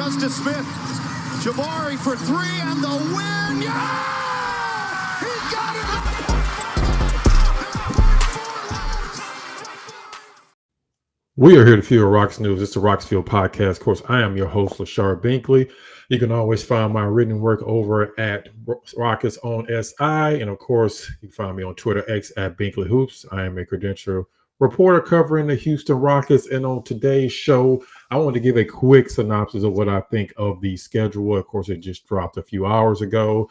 Justice Smith, Jabari for three and the win. Yeah! He got it! We are here to Fuel Rockets News. It's the Rockets Field Podcast. Of course, I am your host, LaShard Binkley. You can always find my written work over at Rockets on SI. And of course, you can find me on Twitter, X at Binkley Hoops. I am a credential reporter covering the Houston Rockets. And on today's show, I want to give a quick synopsis of what I think of the schedule. Of course, it just dropped a few hours ago.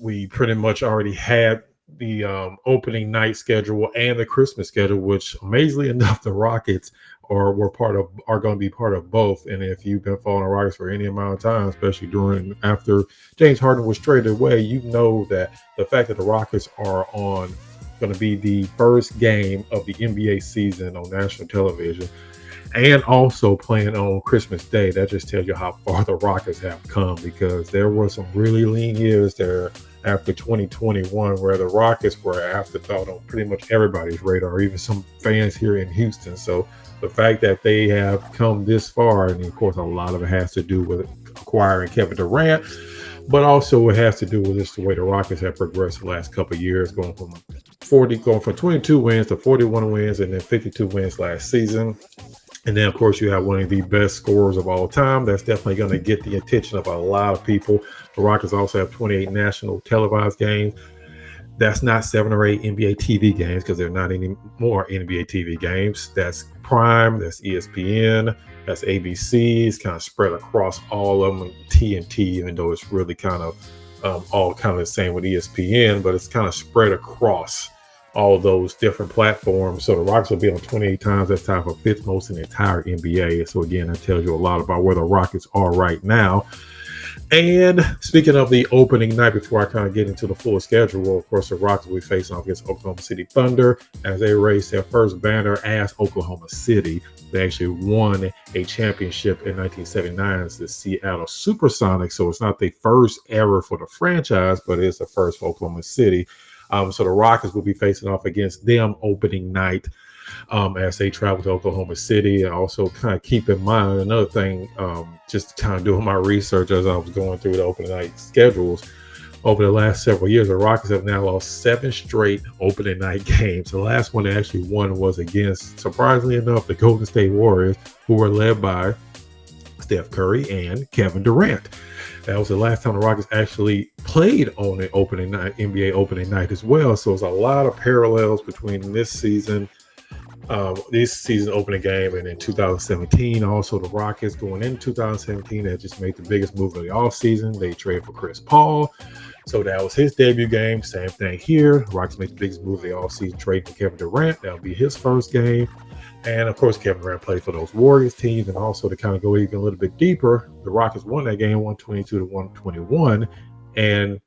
We pretty much already had the opening night schedule and the Christmas schedule, which amazingly enough, the Rockets are going to be part of both. And if you've been following the Rockets for any amount of time, especially after James Harden was traded away, you know that the fact that the Rockets are going to be the first game of the NBA season on national television and also playing on Christmas Day, that just tells you how far the Rockets have come, because there were some really lean years there after 2021 where the Rockets were an afterthought on pretty much everybody's radar, even some fans here in Houston. So the fact that they have come this far, and of course a lot of it has to do with acquiring Kevin Durant, but also it has to do with just the way the Rockets have progressed the last couple of years, going from 22 wins to 41 wins and then 52 wins last season. And then, of course, you have one of the best scorers of all time. That's definitely going to get the attention of a lot of people. The Rockets also have 28 national televised games. That's not 7 or 8 NBA TV games, because they're not any more NBA TV games. That's Prime, that's ESPN, that's ABC. It's kind of spread across all of them. TNT, even though it's really kind of all kind of the same with ESPN, but it's kind of spread across all those different platforms. So the Rockets will be on 28 times. That's tied for fifth most in the entire NBA. So again, that tells you a lot about where the Rockets are right now. And speaking of the opening night, before I kind of get into the full schedule, of course, the Rockets will be facing off against Oklahoma City Thunder as they race their first banner as Oklahoma City. They actually won a championship in 1979 as the Seattle Supersonics. So it's not the first ever for the franchise, but it is the first for Oklahoma City. So the Rockets will be facing off against them opening night as they travel to Oklahoma City. And also kind of keep in mind another thing, just kind of doing my research as I was going through the opening night schedules over the last several years. The Rockets have now lost 7 straight opening night games. The last one they actually won was against, surprisingly enough, the Golden State Warriors, who were led by Steph Curry and Kevin Durant. That was the last time the Rockets actually played on an opening night, NBA opening night as well. So there's a lot of parallels between this season opening game and in 2017. Also, the Rockets going into 2017, they just made the biggest move of the offseason. They traded for Chris Paul. So that was his debut game. Same thing here. The Rockets made the biggest move of the offseason, trade for Kevin Durant. That'll be his first game. And of course, Kevin Durant played for those Warriors teams. And also to kind of go even a little bit deeper, the Rockets won that game 122-121. And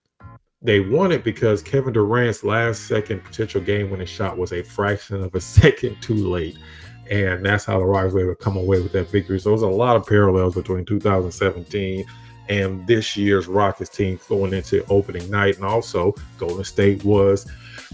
they won it because Kevin Durant's last second potential game-winning shot was a fraction of a second too late. And that's how the Rockets were able to come away with that victory. So there's a lot of parallels between 2017 and this year's Rockets team going into opening night. And also, Golden State was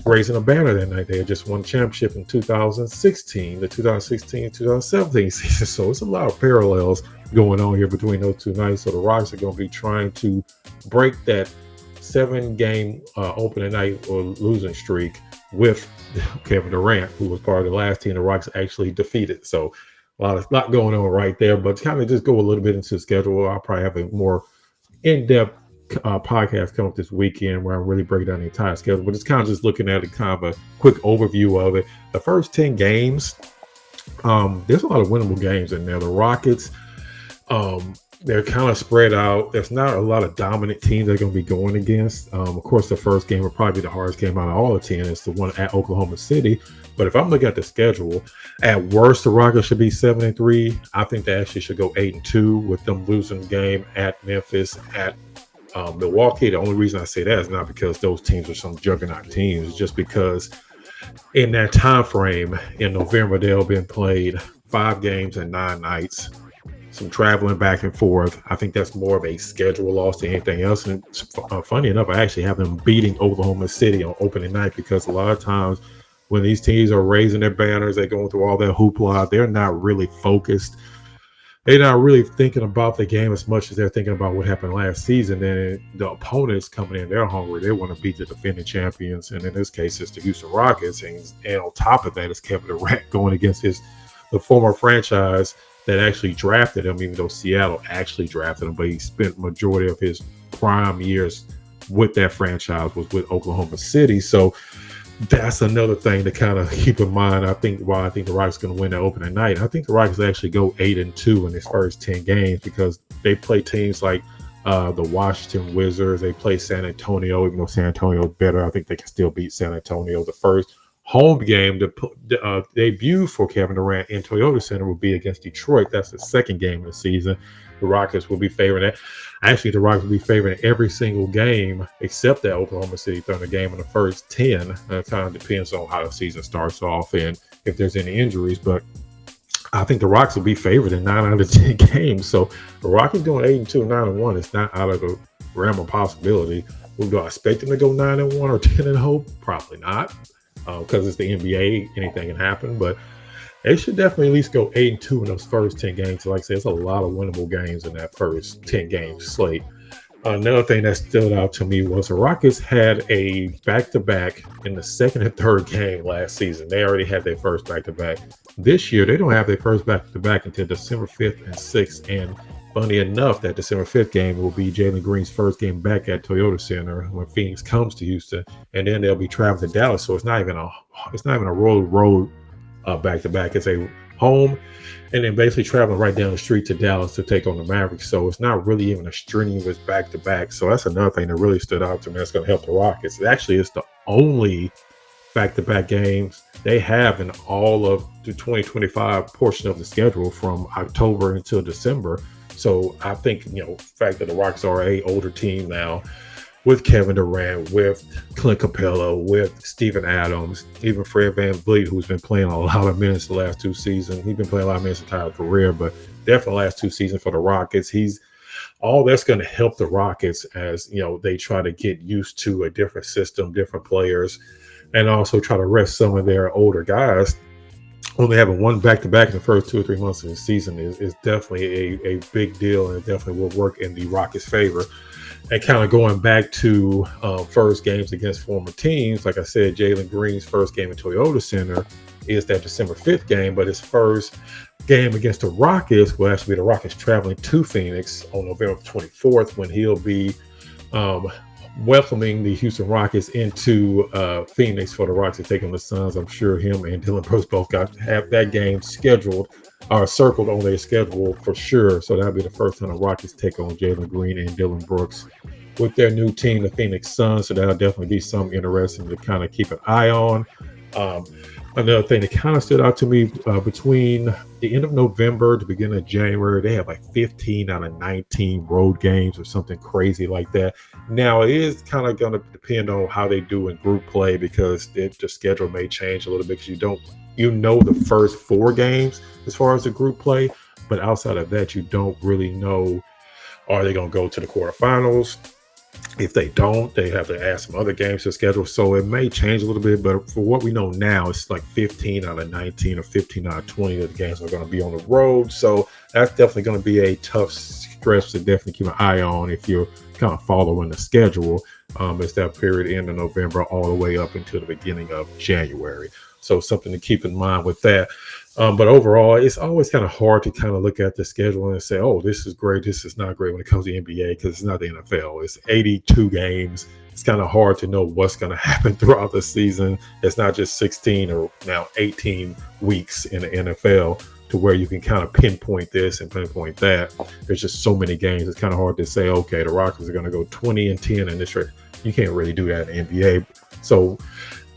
raising a banner that night. They had just won championship in 2016, the 2016-2017 season. So it's a lot of parallels going on here between those two nights. So the Rockets are going to be trying to break that 7-game opening night or losing streak with Kevin Durant, who was part of the last team the Rockets actually defeated. So a lot going on right there. But to kind of just go a little bit into the schedule, I'll probably have a more in-depth podcast coming up this weekend where I really break down the entire schedule. But it's kind of just looking at it, kind of a quick overview of it. The first 10 games, there's a lot of winnable games in there. The Rockets, they're kind of spread out. There's not a lot of dominant teams they're going to be going against. Of course, the first game will probably be the hardest game out of all the 10. It's the one at Oklahoma City. But if I'm looking at the schedule, at worst, the Rockets should be 7-3. I think they actually should go 8-2 with them losing the game at Memphis, at Milwaukee. The only reason I say that is not because those teams are some juggernaut teams. It's just because in that time frame in November, they'll been played 5 games and 9 nights. Some traveling back and forth. I think that's more of a schedule loss than anything else. And funny enough, I actually have them beating Oklahoma City on opening night, because a lot of times when these teams are raising their banners, they're going through all that hoopla, they're not really focused they're not really thinking about the game as much as they're thinking about what happened last season. And the opponents coming in, they're hungry. They want to beat the defending champions, and in this case, it's the Houston Rockets. And on top of that, it's Kevin Durant going against the former franchise that actually drafted him, even though Seattle actually drafted him, but he spent majority of his prime years with that franchise was with Oklahoma City. So that's another thing to kind of keep in mind. I think the Rockets going to win the opening night. I think the Rockets actually go 8-2 in his first 10 games because they play teams like the Washington Wizards. They play San Antonio, even though San Antonio is better. I think they can still beat San Antonio. The first home game, the debut for Kevin Durant in Toyota Center will be against Detroit. That's the second game of the season. The Rockets will be favoring that. Actually, the Rockets will be favoring every single game except that Oklahoma City Thunder game in the first 10. It kind of depends on how the season starts off and if there's any injuries. But I think the Rockets will be favored in 9 out of 10 games. So the Rockets going 8-2, 9-1 is not out of the realm of possibility. Do I expect them to go 9-1 or 10-0? Probably not, because it's the NBA. Anything can happen, but they should definitely at least go 8-2 in those first 10 games. So like I said, it's a lot of winnable games in that first 10 game slate. Another thing that stood out to me was the Rockets had a back-to-back in the second and third game last season. They already had their first back-to-back. This year, they don't have their first back-to-back until December 5th and 6th. And funny enough, that December 5th game will be Jalen Green's first game back at Toyota Center when Phoenix comes to Houston, and then they'll be traveling to Dallas. So it's not even a road back-to-back. It's a home and then basically traveling right down the street to Dallas to take on the Mavericks. So it's not really even a strenuous back-to-back. So that's another thing that really stood out to me. That's going to help the Rockets. Actually, it's the only back-to-back games they have in all of the 2025 portion of the schedule from October until December. So I think, the fact that the Rockets are a older team now, with Kevin Durant, with Clint Capella, with Steven Adams, even Fred VanVleet, who's been playing a lot of minutes the last 2 seasons. He's been playing a lot of minutes his entire career, but definitely the last 2 seasons for the Rockets. All that's going to help the Rockets as, they try to get used to a different system, different players, and also try to rest some of their older guys. Only having one back-to-back in the first 2 or 3 months of the season is definitely a big deal, and it definitely will work in the Rockets' favor. And kind of going back to first games against former teams, like I said, Jalen Green's first game at Toyota Center is that December 5th game, but his first game against the Rockets will actually be the Rockets traveling to Phoenix on November 24th when he'll be welcoming the Houston Rockets into Phoenix for the Rockets to take on the Suns. I'm sure him and Dylan Brooks both have that game scheduled or circled on their schedule for sure. So that'll be the first time the Rockets take on Jalen Green and Dylan Brooks with their new team, the Phoenix Suns. So that'll definitely be something interesting to kind of keep an eye on. Another thing that kind of stood out to me between the end of November to the beginning of January, they have like 15 out of 19 road games or something crazy like that. Now, it is kind of going to depend on how they do in group play because the schedule may change a little bit because the first 4 games as far as the group play, but outside of that, you don't really know, are they going to go to the quarterfinals? If they don't, they have to add some other games to the schedule. So it may change a little bit, but for what we know now, it's like 15 out of 19 or 15 out of 20 of the games are going to be on the road. So that's definitely going to be a tough stretch to definitely keep an eye on if you're kind of following the schedule. It's that period end of November all the way up until the beginning of January. So something to keep in mind with that. But overall, it's always kind of hard to kind of look at the schedule and say, oh, this is great, this is not great when it comes to the NBA because it's not the NFL. It's 82 games. It's kind of hard to know what's going to happen throughout the season. It's not just 16 or now 18 weeks in the NFL to where you can kind of pinpoint this and pinpoint that. There's just so many games. It's kind of hard to say, okay, the Rockets are going to go 20-10 in this trade. You can't really do that in the NBA. So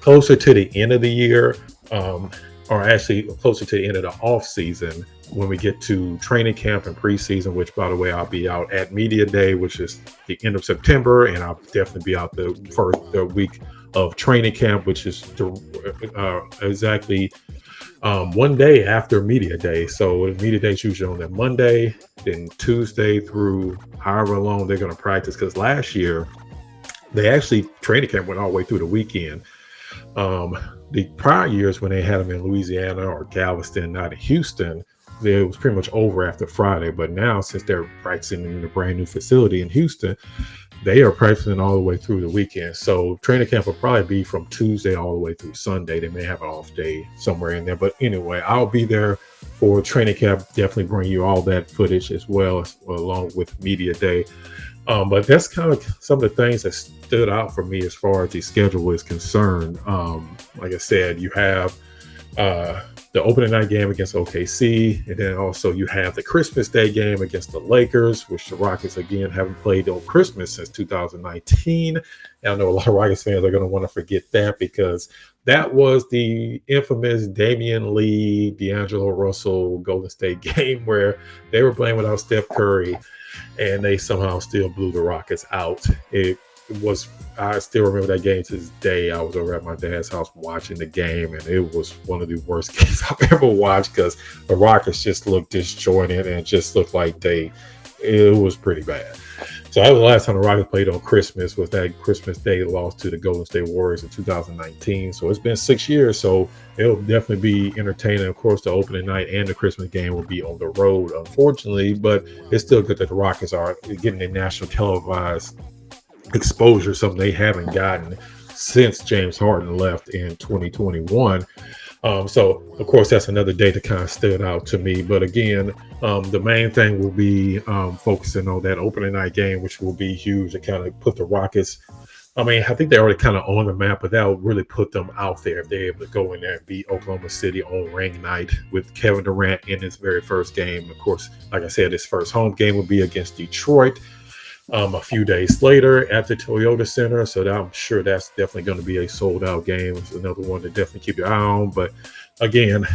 closer to the end of the year, or actually closer to the end of the off season, when we get to training camp and preseason, which by the way, I'll be out at Media Day, which is the end of September. And I'll definitely be out the week of training camp, which is exactly 1 day after Media Day. So Media Day is usually on that Monday, then Tuesday through however long they're going to practice. Because last year, training camp went all the way through the weekend. The prior years when they had them in Louisiana or Galveston, not in Houston, it was pretty much over after Friday. But now, since they're practicing in the brand new facility in Houston, they are practicing all the way through the weekend. So training camp will probably be from Tuesday all the way through Sunday. They may have an off day somewhere in there. But anyway, I'll be there for training camp. Definitely bring you all that footage as well, along with media day. But that's kind of some of the things that stood out for me as far as the schedule is concerned. Like I said, you have the opening night game against OKC, and then also you have the Christmas Day game against the Lakers, which the Rockets again haven't played on Christmas since 2019. And I know a lot of Rockets fans are going to want to forget that, because that was the infamous Damian Lee, D'Angelo Russell Golden State game where they were playing without Steph Curry, and they somehow still blew the Rockets out. I still remember that game to this day. I was over at my dad's house watching the game, and it was one of the worst games I've ever watched, because the Rockets just looked disjointed and just looked like it was pretty bad. So that was the last time the Rockets played on Christmas, was that Christmas Day loss to the Golden State Warriors in 2019. So it's been 6 years, so it'll definitely be entertaining. Of course, the opening night and the Christmas game will be on the road, unfortunately, but it's still good that the Rockets are getting a national televised exposure, something they haven't gotten since James Harden left in 2021. So of course that's another day that kind of stood out to me. But again, the main thing will be focusing on that opening night game, which will be huge to kind of put the Rockets. I mean, I think they're already kind of on the map, but that'll really put them out there if they're able to go in there and beat Oklahoma City on ring night with Kevin Durant in his very first game. Of course, like I said, his first home game will be against Detroit a few days later at the Toyota Center. So I'm sure that's definitely going to be a sold out game. It's another one to definitely keep your eye on. But again,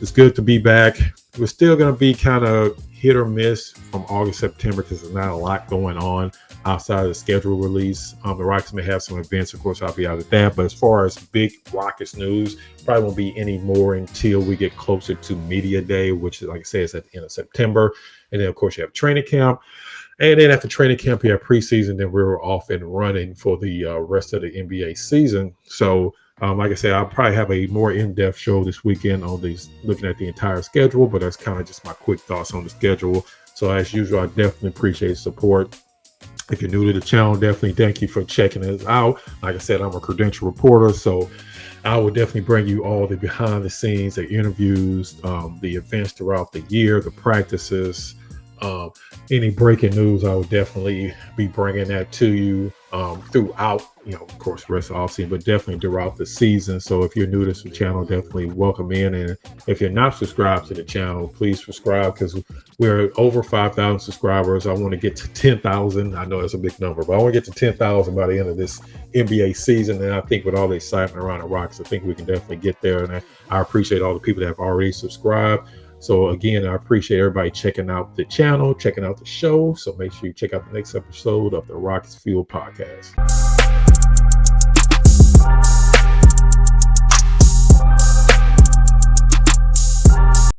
it's good to be back. We're still going to be kind of hit or miss from August, September, because there's not a lot going on outside of the schedule release. The Rockets may have some events. Of course, I'll be out at that. But as far as big Rockets news, probably won't be any more until we get closer to Media Day, which, like I said, is at the end of September. And then, of course, you have training camp. And then after training camp, you have preseason, then we're off and running for the rest of the NBA season. So, like I said, I'll probably have a more in-depth show this weekend on these, looking at the entire schedule, but that's kind of just my quick thoughts on the schedule. So as usual, I definitely appreciate support. If you're new to the channel, definitely thank you for checking us out. Like I said, I'm a credential reporter, so I will definitely bring you all the behind the scenes, the interviews, the events throughout the year, the practices, any breaking news. I will definitely be bringing that to you throughout, of course, the rest of the offseason, but definitely throughout the season. So if you're new to the channel, definitely welcome in. And if you're not subscribed to the channel, please subscribe, because we're over 5,000 subscribers. I want to get to 10,000. I know that's a big number, but I want to get to 10,000 by the end of this NBA season. And I think with all the excitement around the Rockets, I think we can definitely get there. And I appreciate all the people that have already subscribed. So again, I appreciate everybody checking out the channel, checking out the show. So make sure you check out the next episode of the Rockets Fuel Podcast.